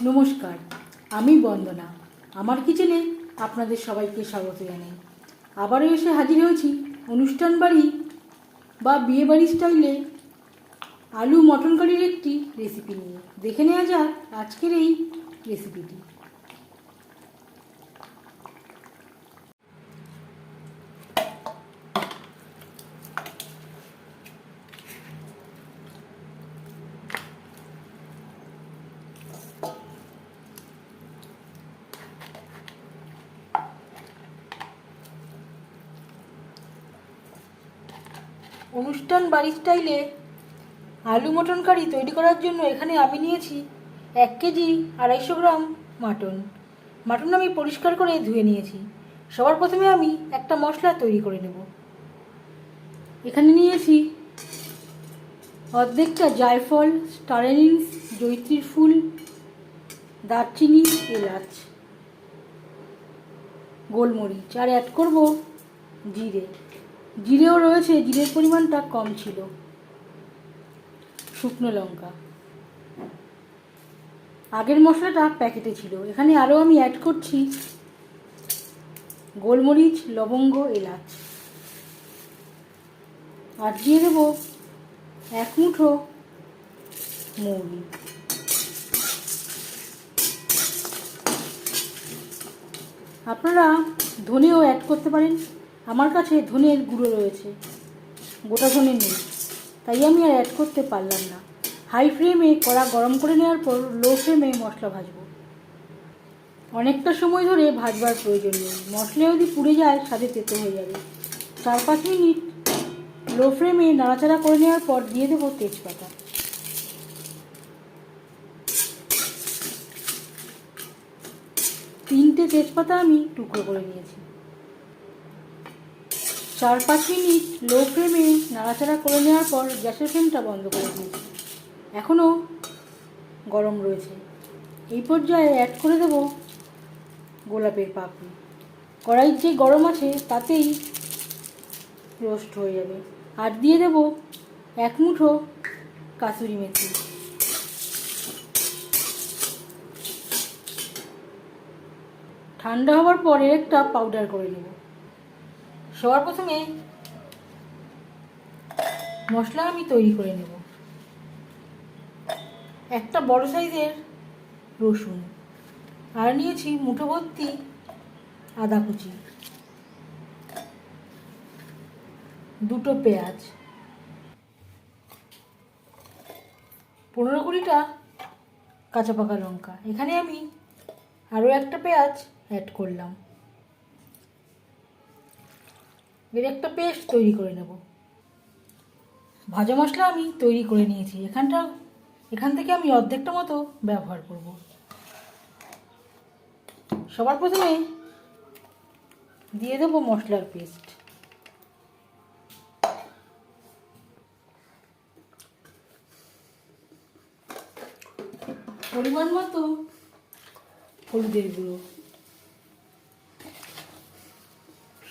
নমস্কার, আমি বন্দনা। আমার কিচেনে আপনাদের সবাইকে স্বাগত জানাই। আবারও এসে হাজির হয়েছি অনুষ্ঠান বাড়ি বা বিয়েবাড়ি স্টাইলে আলু মটন কারির একটি রেসিপি নিয়ে। দেখে নেওয়া যাক আজকের এই রেসিপিটি। অনুষ্ঠান বাড়ি স্টাইলে আলু মটন কারি তৈরি করার জন্য এখানে আমি নিয়েছি 1 কেজি 250 গ্রাম মাটন আমি পরিষ্কার করে ধুয়ে নিয়েছি। সবার প্রথমে আমি একটা মশলা তৈরি করে নেব। এখানে নিয়েছি অর্ধেকটা জায়ফল, স্টার এনিস, জয়িত্রীর ফুল, দারচিনি, এলাচ, গোলমরিচ, আর অ্যাড করব জিরেও রয়েছে, জিরের পরিমাণটা কম ছিল, শুকনো লঙ্কা। আগের মশলাটা প্যাকেটে ছিল। এখানে আরও আমি অ্যাড করছি গোলমরিচ, লবঙ্গ, এলাচ, আর দিয়ে দেবো 1 মুঠো মৌরি। আপনারা ধনেও অ্যাড করতে পারেন। আমার কাছে ধনের গুঁড়ো রয়েছে, গোটা ধনে নেই, তাই আমি আর অ্যাড করতে পারলাম না। হাই ফ্লেমে কড়া গরম করে নেওয়ার পর লো ফ্লেমে মশলা ভাজবো। অনেকটা সময় ধরে ভাজবার প্রয়োজন নেই, মশলা যদি পুড়ে যায় স্বাদে তেতো হয়ে যাবে। 4-5 মিনিট লো ফ্লেমে নাড়াচাড়া করে নেওয়ার পর দিয়ে দেবো তেজপাতা। তিনটে তেজপাতা আমি টুকরো করে নিয়েছি। 4-5 মিনিট লো ফ্লেমে নাড়াচাড়া করে নেওয়ার পর গ্যাসের ফ্লেমটা বন্ধ করে দিয়েছি। এখনও গরম রয়েছে। এই পর্যায়ে অ্যাড করে দেব গোলাপের পাপড়ি। কড়াই যে গরম আছে তাতেই রোস্ট হয়ে যাবে। আর দিয়ে দেব 1 মুঠো কাসুরি মেথি। ঠান্ডা হওয়ার পর এর একটা পাউডার করে নেব। সবার প্রথমে মশলা আমি তৈরি করে নেব। একটা বড় সাইজের রসুন, আর নিয়েছি মুঠো ভর্তি আদা কুচি, 2টো পেঁয়াজ, 15-20টা কাঁচা পাকা লঙ্কা। এখানে আমি আরও একটা পেঁয়াজ অ্যাড করলাম। এর একটা পেস্ট তৈরি করে নেব। ভাজা মশলা আমি তৈরি করে নিয়েছি। এখান থেকে আমি অর্ধেকটা মতো ব্যবহার করব। সবার প্রথমে দিয়ে দেবো মশলার পেস্ট। পরিমাণ মতো হলুদের গুঁড়ো,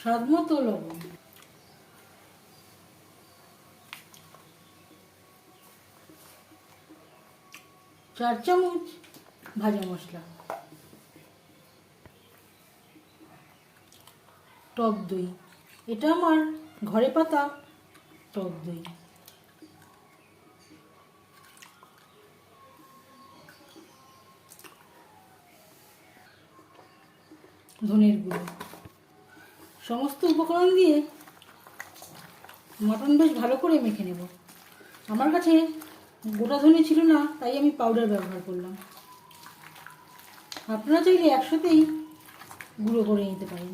স্বাদ মতো লবণ, চার চামচ ভাজা মশলা, টক দই, এটা আমার ঘরে পাতা টক দই, ধনের গুঁড়ো। সমস্ত উপকরণ দিয়ে মটন বেশ ভালো করে মেখে নেব। আমার কাছে গোটা ধনে ছিল না, তাই আমি পাউডার ব্যবহার করলাম। আপনারা চাইলে একসাথেই গুঁড়ো করে নিতে পারেন।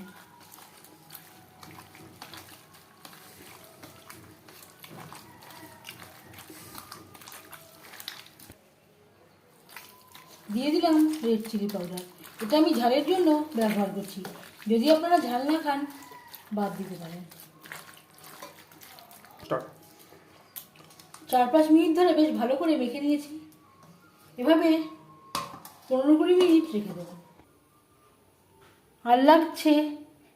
দিয়ে দিলাম রেড চিলি পাউডার। এটা আমি ঝালের জন্য ব্যবহার করছি, যদি আপনারা ঝাল না খান বাদ দিতে পারেন। 4-5 মিনিট ধরে বেশ ভালো করে মেখে নিয়েছি। এভাবে 15-20 মিনিট রেখে দেবো। আর লাগছে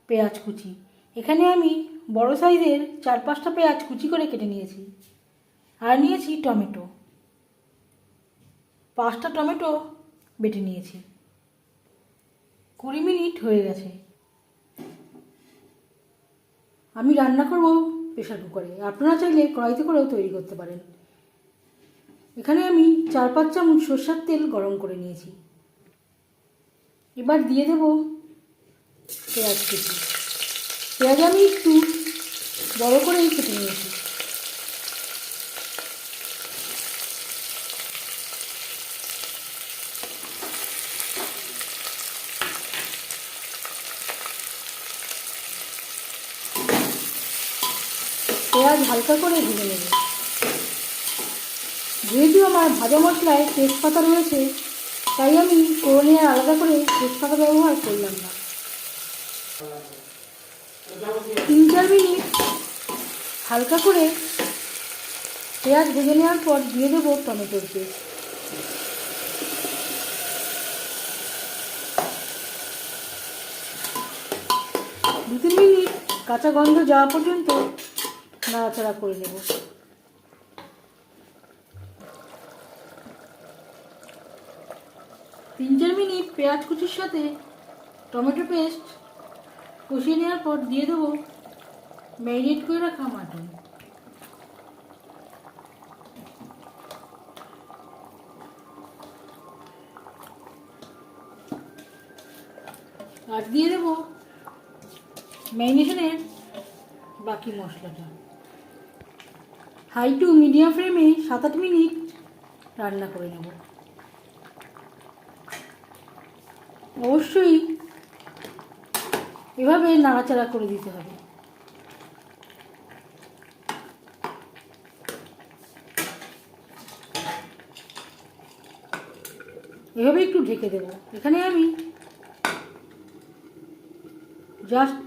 পেঁয়াজ কুচি। এখানে আমি বড় সাইজের 4-5টা পেঁয়াজ কুচি করে কেটে নিয়েছি। আর নিয়েছি টমেটো, 5টা টমেটো বেটে নিয়েছি। 20 মিনিট হয়ে গেছে। আমি রান্না করব প্রেশার কুকারে, আপনারা চাইলে কড়াইতে করেও তৈরি করতে পারেন। এখানে আমি 4-5 চামচ সরষের তেল গরম করে নিয়েছি। এবার দিয়ে দেব পেঁয়াজ কুচি। পেঁয়াজ আমি একটু বড় করেই কেটে নিয়েছি। পেঁয়াজ হালকা করে ভেজে নেব। যেহেতু আমার ভাজা মশলায় তেজপাতা রয়েছে, তাই আমি ফোড়নে আলাদা করে তেজপাতা ব্যবহার করলাম না। 3-4 মিনিট হালকা করে পেঁয়াজ ভেজে নেওয়ার পর দিয়ে দেবো টমেটোর পেস্ট। দু 3 মিনিট কাঁচা গন্ধ যাওয়া পর্যন্ত নাড়াচাড়া করে নেব। তিন 4 মিনিট পেঁয়াজ কুচির সাথে টমেটো পেস্ট কষিয়ে নেওয়ার পর দিয়ে দেবো ম্যারিনেট করে রাখা মাটন। আর দিয়ে দেবো ম্যারিনেশনের বাকি মশলাটা। হাই টু মিডিয়াম ফ্লেমে 7-8 মিনিট রান্না করে নেব। অবশ্যই এভাবে নাড়াচাড়া করে দিতে হবে। এভাবে একটু ঢেকে দেব। এখানে আমি জাস্ট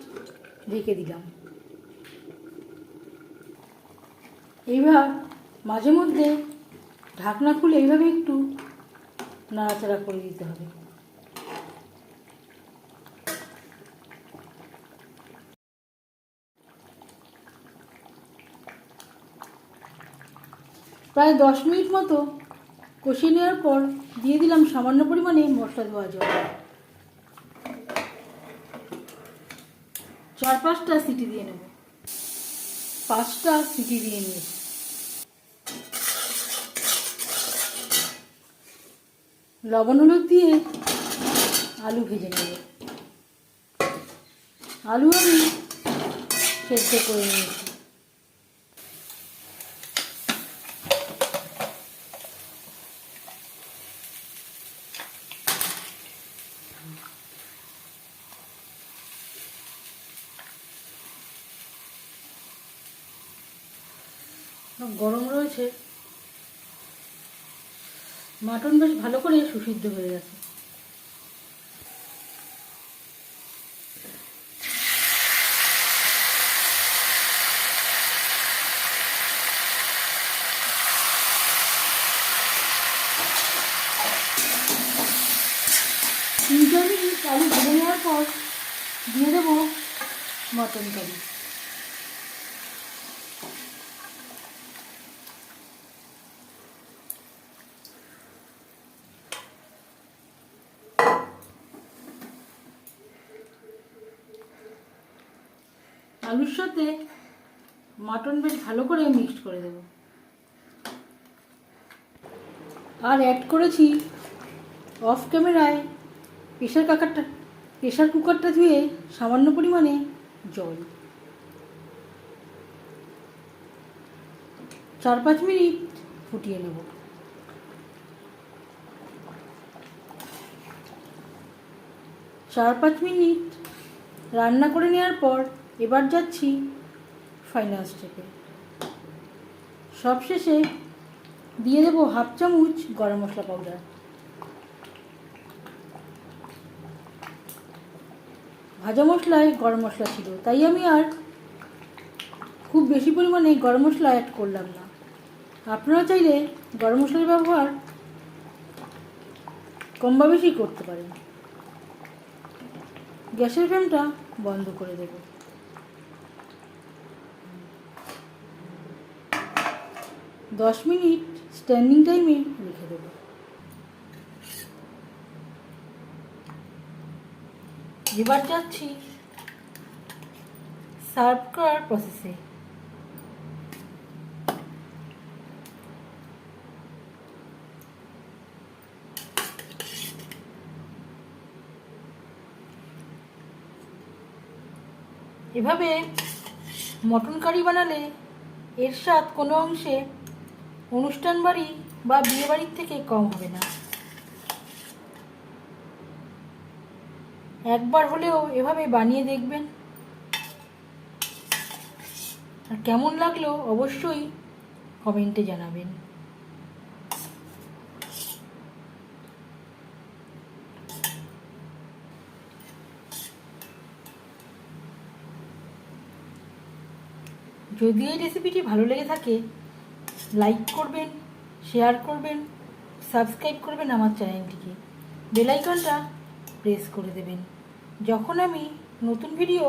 ঢেকে দিলাম। এইবার মাঝে মধ্যে ঢাকনা খুলে এইভাবে একটু নাড়াচাড়া করে দিতে হবে। প্রায় 10 মিনিট মতো কষিয়ে নেওয়ার পর দিয়ে দিলাম সামান্য পরিমাণে মশলা ধোয়া জল। 4-5টা সিটি দিয়ে নেব। 5টা সিটি দিয়ে নিয়েছি। লবণ হলুদ দিয়ে আলু ভেজে নেব। আলু আমি সেদ্ধ করে নিয়েছি। গরম রয়েছে, মাটন বেশ ভালো করে সুসিদ্ধ হয়ে গেছে। আলু ভেজে নেওয়ার পর দিয়ে দেবো মটন কারি। আলুর সাথে মাটন বেশ ভালো করে মিক্সড করে দেব। আর অ্যাড করেছি অফ ক্যামেরায় প্রেশার কুকারটা ধুয়ে সামান্য পরিমাণে জল। 4-5 মিনিট ফুটিয়ে নেব। চার 5 মিনিট রান্না করে নেওয়ার পর এবার যাচ্ছি ফাইনাল স্টেপে। সবশেষে দিয়ে দেবো 1/2 চামচ গরম মশলা পাউডার। ভাজা মশলায় গরম মশলা ছিল, তাই আমি আর খুব বেশি পরিমাণে গরম মশলা অ্যাড করলাম না। আপনারা চাইলে গরম মশলার ব্যবহার কম বা বেশি করতে পারেন। গ্যাসের ফ্লেমটা বন্ধ করে দেব। 10 মিনিট স্ট্যান্ডিং টাইমে রেখে দেব। এবার যাচ্ছি সার্ভ করার প্রসেসে। এভাবে মটন কারি বানালে এর স্বাদ কোনো অংশে অনুষ্ঠান বাড়ি বা বিয়ে বাড়ির থেকে কম হবে না। একবার হলেও এভাবে বানিয়ে দেখবেন, আর কেমন লাগলো অবশ্যই কমেন্টে জানাবেন। যদি এই রেসিপিটি ভালো লেগে থাকে লাইক করবেন, শেয়ার করবেন, সাবস্ক্রাইব করবেন আমার চ্যানেলটিকে, বেল আইকনটা প্রেস করে দেবেন। যখন আমি নতুন ভিডিও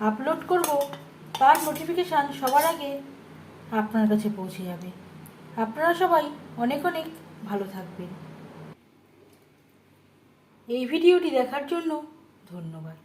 আপলোড করব তার নোটিফিকেশান সবার আগে আপনার কাছে পৌঁছে যাবে। আপনারা সবাই অনেক অনেক ভালো থাকবেন। এই ভিডিওটি দেখার জন্য ধন্যবাদ।